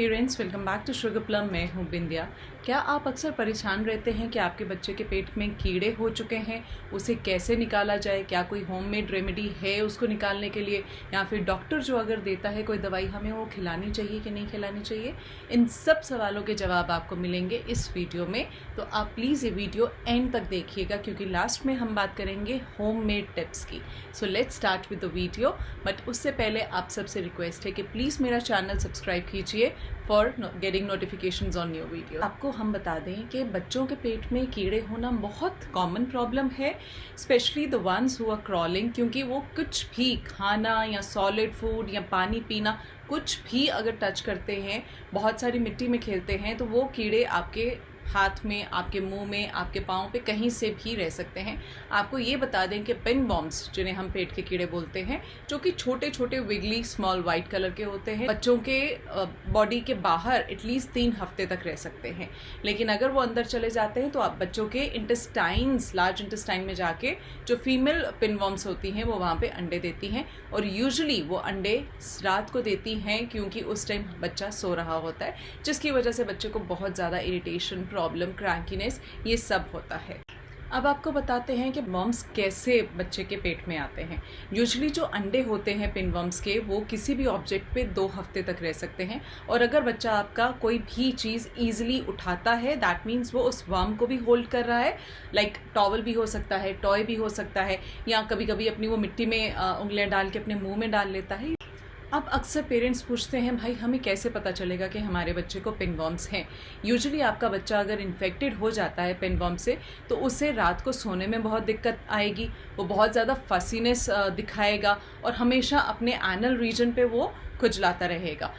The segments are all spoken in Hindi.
Parents, welcome back to sugar plum. मैं हूँ बिंदिया। क्या आप अक्सर परेशान रहते हैं कि आपके बच्चे के पेट में कीड़े हो चुके हैं, उसे कैसे निकाला जाए? क्या कोई होममेड रेमेडी है उसको निकालने के लिए, या फिर डॉक्टर जो अगर देता है कोई दवाई हमें वो खिलानी चाहिए कि नहीं खिलानी चाहिए? इन सब सवालों के जवाब आपको मिलेंगे इस वीडियो में, तो आप प्लीज़ ये वीडियो एंड तक देखिएगा क्योंकि लास्ट में हम बात करेंगे होममेड टिप्स की। So let's start with the video, but उससे पहले आप सबसे रिक्वेस्ट है कि प्लीज़ मेरा चैनल सब्सक्राइब कीजिए for getting notifications on new video. आपको हम बता दें कि बच्चों के पेट में कीड़े होना बहुत कॉमन प्रॉब्लम है, specially the ones who are crawling, क्योंकि वो कुछ भी खाना या सॉलिड फूड या पानी पीना कुछ भी अगर टच करते हैं, बहुत सारी मिट्टी में खेलते हैं, तो वो कीड़े आपके हाथ में, आपके मुंह में, आपके पाँव पे कहीं से भी रह सकते हैं। आपको ये बता दें कि पिन बॉम्ब्स, जिन्हें हम पेट के कीड़े बोलते हैं, जो कि छोटे छोटे विगली स्मॉल वाइट कलर के होते हैं, बच्चों के बॉडी के बाहर एटलीस्ट 3 हफ्ते तक रह सकते हैं। लेकिन अगर वो अंदर चले जाते हैं तो आप बच्चों के इंटेस्टाइन्स, लार्ज इंटेस्टाइन में जाके जो फीमेल पिन बॉम्ब्स होती हैं वो वहाँ पे अंडे देती हैं, और यूजुअली वो अंडे रात को देती हैं क्योंकि उस टाइम बच्चा सो रहा होता है, जिसकी वजह से बच्चे को बहुत ज़्यादा इरिटेशन, प्रॉब्लम, क्रैंकीनेस, ये सब होता है। अब आपको बताते हैं कि वर्म्स कैसे बच्चे के पेट में आते हैं। यूजुअली जो अंडे होते हैं पिन वर्म्स के, वो किसी भी ऑब्जेक्ट पे 2 हफ्ते तक रह सकते हैं, और अगर बच्चा आपका कोई भी चीज़ ईजिली उठाता है, दैट मीन्स वो उस वर्म को भी होल्ड कर रहा है। लाइक टॉवल भी हो सकता है, टॉय भी हो सकता है, या कभी कभी अपनी वो मिट्टी में उंगलियां डाल के अपने मुंह में डाल लेता है। अब अक्सर पेरेंट्स पूछते हैं, भाई हमें कैसे पता चलेगा कि हमारे बच्चे को पिन वर्म्स हैं? यूजुअली आपका बच्चा अगर इन्फेक्टेड हो जाता है पिन वर्म से, तो उसे रात को सोने में बहुत दिक्कत आएगी, वो बहुत ज़्यादा फसीनेस दिखाएगा और हमेशा अपने एनल रीजन पे वो खुजलाता रहेगा।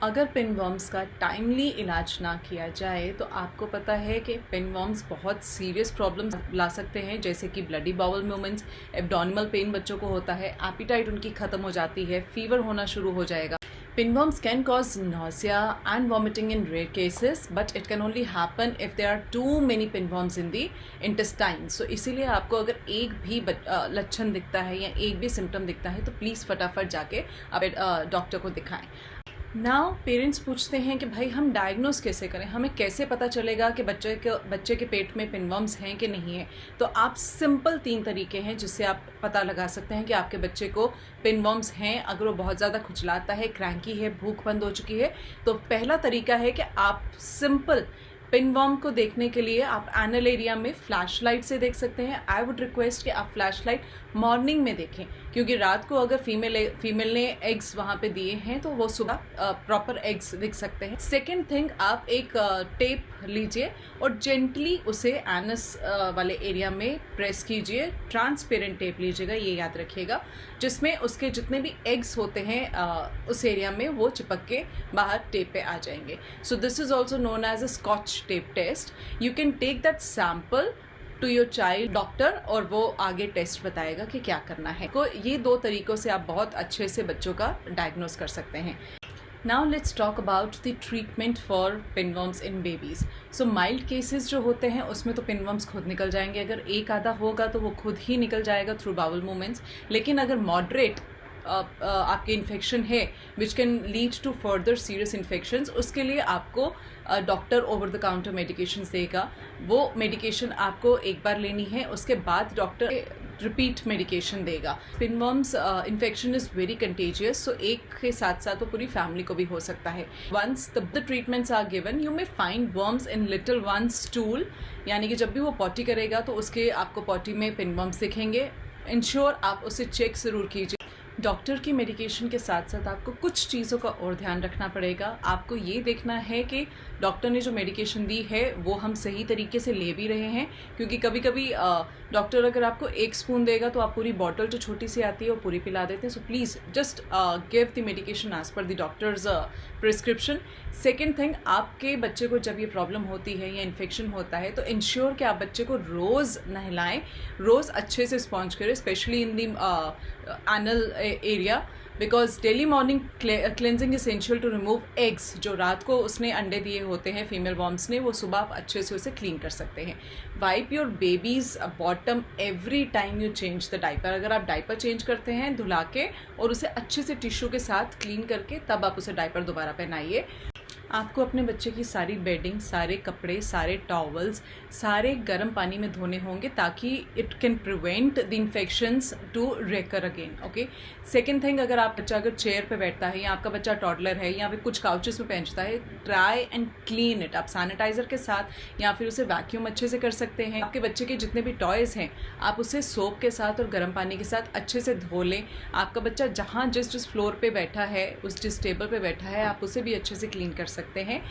अगर पिन वर्म्स का टाइमली इलाज ना किया जाए तो आपको पता है कि पिन वर्म्स बहुत सीरियस प्रॉब्लम्स ला सकते हैं, जैसे कि bloody bowel movements, abdominal pain बच्चों को होता है, एपिटाइट उनकी ख़त्म हो जाती है, फीवर होना शुरू हो जाएगा। Pinworms can cause nausea and vomiting in rare cases, but it can only happen if there are too many pinworms in the intestines. So इसीलिए आपको अगर एक भी लक्षण दिखता है या एक भी सिम्टम दिखता है तो प्लीज़ फटाफट जाके आप डॉक्टर को दिखाएं। नाउ पेरेंट्स पूछते हैं कि भाई हम डायग्नोस कैसे करें, हमें कैसे पता चलेगा कि बच्चे के पेट में पिनवर्म्स हैं कि नहीं है? तो आप सिंपल 3 तरीके हैं जिससे आप पता लगा सकते हैं कि आपके बच्चे को पिनवर्म्स हैं। अगर वो बहुत ज़्यादा खुजलाता है, क्रैंकी है, भूख बंद हो चुकी है, तो पहला तरीका है कि आप सिंपल पिनवर्म को देखने के लिए आप एनल एरिया में फ्लैश लाइट से देख सकते हैं। आई वुड रिक्वेस्ट कि आप फ्लैश लाइट मॉर्निंग में देखें, क्योंकि रात को अगर फीमेल ने एग्स वहाँ पे दिए हैं तो वो सुबह प्रॉपर एग्स दिख सकते हैं। सेकेंड थिंग, आप एक टेप लीजिए और जेंटली उसे एनस वाले एरिया में प्रेस कीजिए। ट्रांसपेरेंट टेप लीजिएगा, ये याद रखिएगा, जिसमें उसके जितने भी एग्स होते हैं उस एरिया में वो चिपक के बाहर टेप पे आ जाएंगे। So this is also known as a scotch tape test. You can take that sample to your child doctor, और वो आगे टेस्ट बताएगा कि क्या करना है। तो ये 2 तरीकों से आप बहुत अच्छे से बच्चों का डायग्नोस कर सकते हैं। Now let's talk about the treatment for pinworms in babies. So mild cases जो होते हैं उसमें तो pinworms खुद निकल जाएंगे, अगर एक आधा होगा तो वो खुद ही निकल जाएगा थ्रू बाउल मूवमेंट्स। लेकिन अगर मॉडरेट आपके इन्फेक्शन है which can lead to further serious infections, उसके लिए आपको doctor over the counter medications देगा। वो मेडिकेशन आपको एक बार लेनी है, उसके बाद डॉक्टर रिपीट मेडिकेशन देगा। पिनवर्म्स इन्फेक्शन इज़ वेरी कंटेजियस, सो एक के साथ साथ वो पूरी फैमिली को भी हो सकता है। Once the treatments are given, you may find worms in little one stool, यानी कि जब भी वो पॉटी करेगा तो उसके आपको पॉटी में पिनवर्म्स दिखेंगे। इंश्योर आप उसे चेक ज़रूर कीजिए। डॉक्टर की मेडिकेशन के साथ साथ आपको कुछ चीज़ों का और ध्यान रखना पड़ेगा। आपको ये देखना है कि डॉक्टर ने जो मेडिकेशन दी है वो हम सही तरीके से ले भी रहे हैं, क्योंकि कभी कभी डॉक्टर अगर आपको 1 स्पून देगा तो आप पूरी बॉटल जो छोटी सी आती है वो पूरी पिला देते हैं। So please just give the medication as per the doctor's prescription. Second thing, आपके बच्चे को जब ये प्रॉब्लम होती है या इन्फेक्शन होता है तो इंश्योर कि आप बच्चे को रोज़ नहलाएं, रोज़ अच्छे से स्पॉन्ज करें, specially in the anal area, because daily morning cleansing essential to remove eggs. जो रात को उसने अंडे दिए होते हैं फीमेल वर्म्स ने, वो सुबह आप अच्छे से उसे क्लीन कर सकते हैं। Wipe your babies bottom every time you change the diaper. अगर आप डाइपर चेंज करते हैं धुला के और उसे अच्छे से टिश्यू के साथ क्लीन करके, तब आप उसे डाइपर दोबारा पहनाइए। आपको अपने बच्चे की सारी बेडिंग, सारे कपड़े, सारे टॉवल्स, सारे गर्म पानी में धोने होंगे ताकि it can prevent the infections to recur again. Okay, second thing, अगर आप बच्चा अगर चेयर पे बैठता है या आपका बच्चा टॉडलर है या फिर कुछ काउचेस में पहुंचता है, ट्राई एंड क्लीन इट। आप सैनिटाइजर के साथ या फिर उसे वैक्यूम अच्छे से कर सकते हैं। आपके बच्चे के जितने भी टॉयज़ हैं आप उसे सोप के साथ और गर्म पानी के साथ अच्छे से धो लें। आपका बच्चा जहाँ जिस फ्लोर पे बैठा है, जिस टेबल पे बैठा है, आप उसे भी अच्छे से क्लीन कर सकते हैं।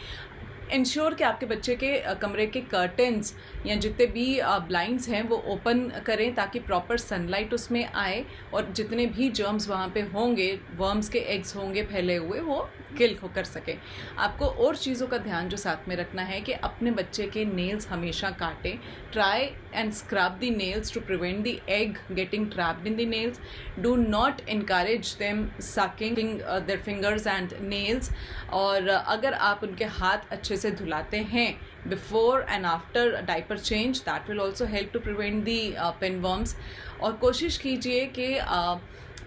इंश्योर कि आपके बच्चे के कमरे के कर्टन्स या जितने भी ब्लाइंड्स हैं वो ओपन करें ताकि प्रॉपर सनलाइट उसमें आए और जितने भी जर्म्स वहाँ पे होंगे, वर्म्स के एग्स होंगे फैले हुए, वो किल कर सकें। आपको और चीज़ों का ध्यान जो साथ में रखना है कि अपने बच्चे के नेल्स हमेशा काटें। Try and scrub the nails to prevent the egg getting trapped in the nails. Do not encourage them sucking their fingers and nails. और अगर आप उनके हाथ अच्छे से धुलाते हैं before and after diaper change, that will also help to prevent the pinworms. और कोशिश कीजिए कि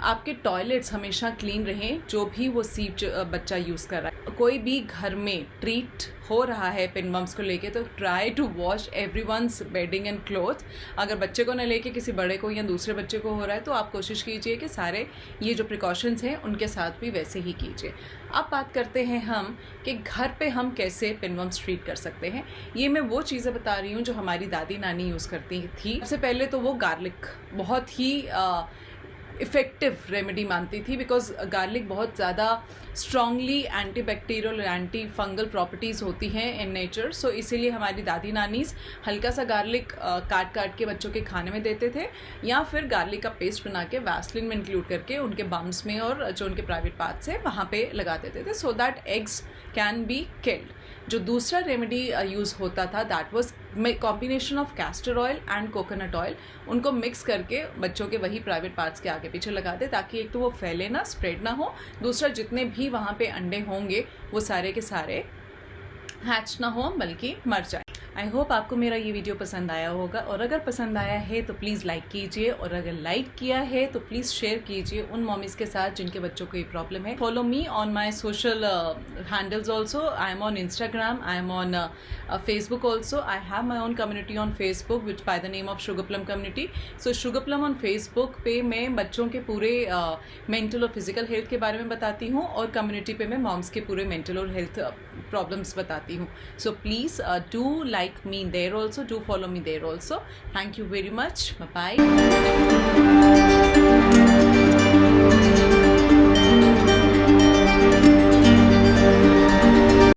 आपके टॉयलेट्स हमेशा क्लीन रहें, जो भी वो सीट बच्चा यूज़ कर रहा है। कोई भी घर में ट्रीट हो रहा है पिनवर्म्स को लेके तो try to wash everyone's bedding and cloth. अगर बच्चे को न लेके किसी बड़े को या दूसरे बच्चे को हो रहा है तो आप कोशिश कीजिए कि सारे ये जो प्रिकॉशंस हैं उनके साथ भी वैसे ही कीजिए। अब बात करते हैं हम कि घर पे हम कैसे पिनवर्म्स ट्रीट कर सकते हैं। ये मैं वो चीज़ें बता रही हूँ जो हमारी दादी नानी यूज़ करती थी। सबसे पहले तो वो गार्लिक बहुत ही इफ़ेक्टिव रेमेडी मानती थी, बिकॉज गार्लिक बहुत ज़्यादा स्ट्रॉन्गली एंटी बैक्टीरियल और एंटी फंगल प्रॉपर्टीज़ होती हैं इन नेचर। सो इसीलिए हमारी दादी नानीज हल्का सा गार्लिक काट के बच्चों के खाने में देते थे या फिर गार्लिक का पेस्ट बना के वैसलिन में इंक्लूड करके उनके बम्स में और जो उनके प्राइवेट पार्ट्स है वहाँ पे लगा देते थे, so that eggs can be killed. जो दूसरा रेमेडी यूज़ होता था that was combination of castor oil and coconut oil. उनको मिक्स करके बच्चों के वही प्राइवेट पार्ट्स के आगे पीछे लगा दे ताकि एक तो वो फैले ना, स्प्रेड ना हो, दूसरा जितने भी वहाँ पे अंडे होंगे वो सारे के सारे हैच ना हो बल्कि मर जाए। आई होप आपको मेरा ये वीडियो पसंद आया होगा, और अगर पसंद आया है तो प्लीज़ लाइक कीजिए, और अगर लाइक किया है तो प्लीज़ शेयर कीजिए उन मॉमीज़ के साथ जिनके बच्चों को ये प्रॉब्लम है। Follow me on my social handles also. I am on Instagram, I am on Facebook also. I have my own community on Facebook which by the name of sugar plum community. So sugar plum on Facebook पे मैं बच्चों के पूरे मेंटल और फिजिकल हेल्थ के बारे में बताती हूँ, और कम्युनिटी पे मैं मॉम्स के पूरे मेंटल और हेल्थ प्रॉब्लम्स बताती हूँ। So please do like me there also, do follow me there also. Thank you very much. Bye bye.